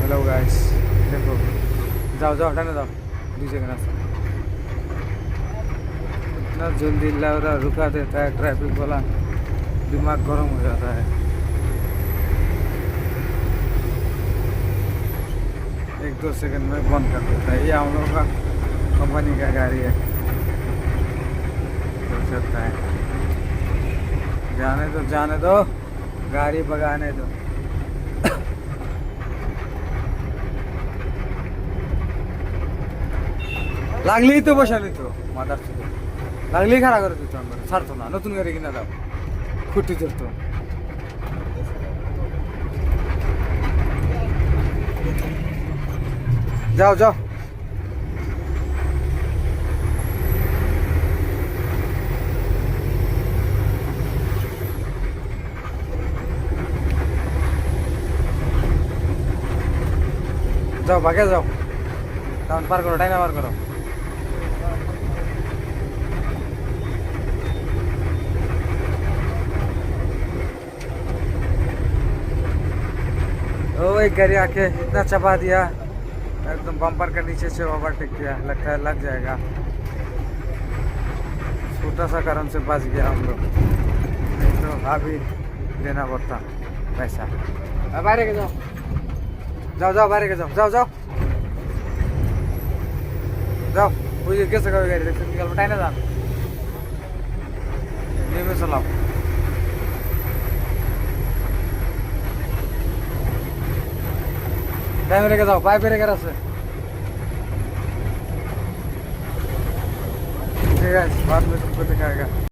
Hello guys, देखो जाओ जाओ हटाने जाओ, 2 सेकंड रास्ता। इतना जल्दी लौरा रुका देता है ट्रैफिक वाला, दिमाग गर्म हो जाता है। 1-2 सेकंड में बंद कर देता है। ये हम लोगों का कंपनी का गाड़ी है, हो सकता है। जाने दो, गाड़ी भगाने दो। লাগলেই তো বসে নিত মাদার ছিল, লাগলেই খাড়া করে দিত, আমরা ছাড়তো না। নতুন গাড়ি কিনা দাও, খুঁটি ধরতো। যাও যাও, যাও ভাগে যাও, টাউন পার করো, ডাইনা পার করো। ओ एक गाड़ी आके इतना चबा दिया, एकदम बम्पर के नीचे से ओवरटेक किया, लगता है लग जाएगा। छोटा सा कारण से बच गया हम लोग, नहीं तो अभी देना पड़ता पैसा। बाहर के जाओ, जाओ जाओ, बाहर के जाओ, जाओ जाओ जाओ। वो कैसे करोगे गाड़ी, निकल बताए ना जान, ये में चलाओ। टाइम लेके जाओ, पाइप लेके रास्ते। ठीक है, बाद में तुमको दिखाएगा।